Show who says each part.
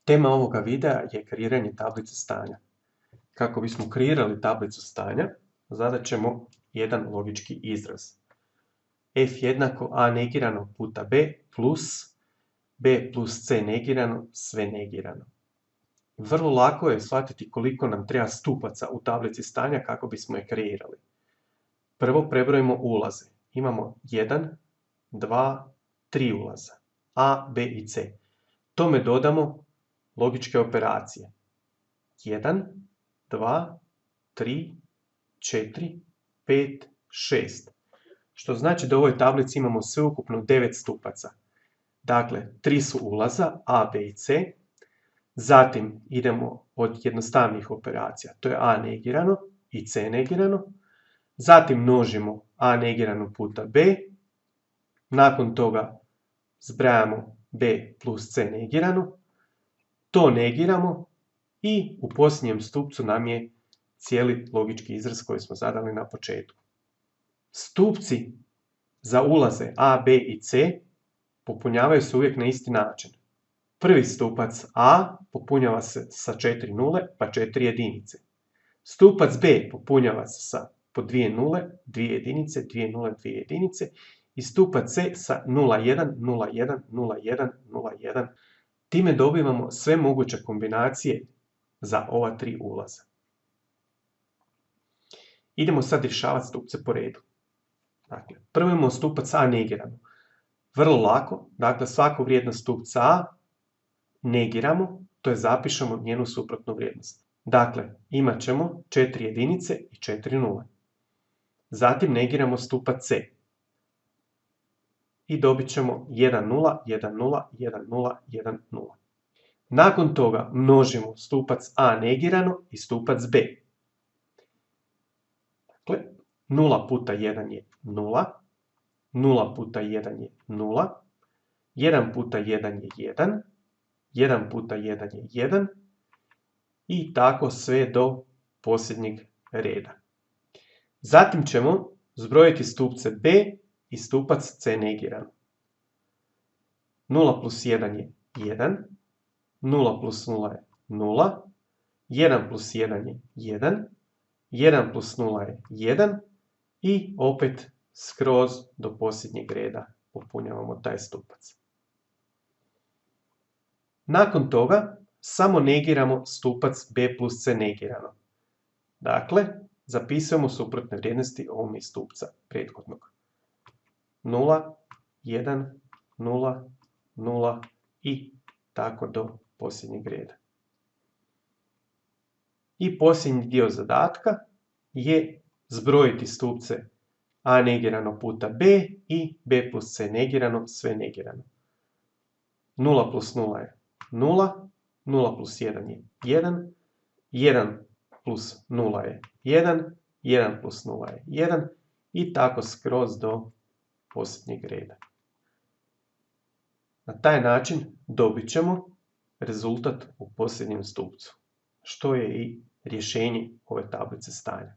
Speaker 1: Tema ovoga videa je kreiranje tablice stanja. Kako bismo kreirali tablicu stanja, zadat ćemo jedan logički izraz. F jednako a negirano puta b plus c negirano, sve negirano. Vrlo lako je shvatiti koliko nam treba stupaca u tablici stanja kako bismo je kreirali. Prvo prebrojimo ulaze. Imamo 1, 2, 3 ulaza. A, B i C. Tome dodamo logičke operacije. 1, 2, 3, 4, 5, 6. Što znači da u ovoj tablici imamo sveukupno 9 stupaca. Dakle, 3 su ulaza A, B i C. Zatim idemo od jednostavnih operacija. To je A negirano i C negirano. Zatim množimo A negirano puta B. Nakon toga zbrajamo B plus C negirano. To negiramo i u posljednjem stupcu nam je cijeli logički izraz koji smo zadali na početku. Stupci za ulaze A, B i C popunjavaju se uvijek na isti način. Prvi stupac A popunjava se sa 4 nule pa 4 jedinice. Stupac B popunjava se sa po 2 nule, 2 jedinice, 2 nule, 2 jedinice i stupac C sa 0,1, 0,1, 0,1, 0,1. Time dobivamo sve moguće kombinacije za ova 3 ulaza. Idemo sad rješavati stupce po redu. Dakle, prvo imamo stupac A negirano. Vrlo lako, dakle svaku vrijednost stupca A negiramo, to je zapišemo njenu suprotnu vrijednost. Dakle, imat ćemo 4 jedinice i 4 nule. Zatim negiramo stupac C. I dobit ćemo 1, 0, 1, 0, 1, 0, 1, 0. Nakon toga množimo stupac A negirano i stupac B. Dakle, 0 puta 1 je 0, 0 puta 1 je 0, 1 puta 1 je 1, 1 puta 1 je 1 i tako sve do posljednjeg reda. Zatim ćemo zbrojiti stupce B i stupac C negirano. 0 plus 1 je 1, 0 plus 0 je 0, 1 plus 1 je 1, 1 plus 0 je 1 i opet skroz do posljednjeg reda popunjavamo taj stupac. Nakon toga samo negiramo stupac B plus C negirano. Dakle, zapisujemo suprotne vrijednosti ovom iz stupca prethodnog. 0, 1, 0, 0 i tako do posljednjeg reda. I posljednji dio zadatka je zbrojiti stupce A negirano puta B i B plus C negirano, sve negirano. 0 plus 0 je 0, 0 plus 1 je 1, 1 plus 0 je 1, 1 plus 0 je 1 i tako skroz do posljednjeg reda. Na taj način dobit ćemo rezultat u posljednjem stupcu, što je i rješenje ove tablice stanja.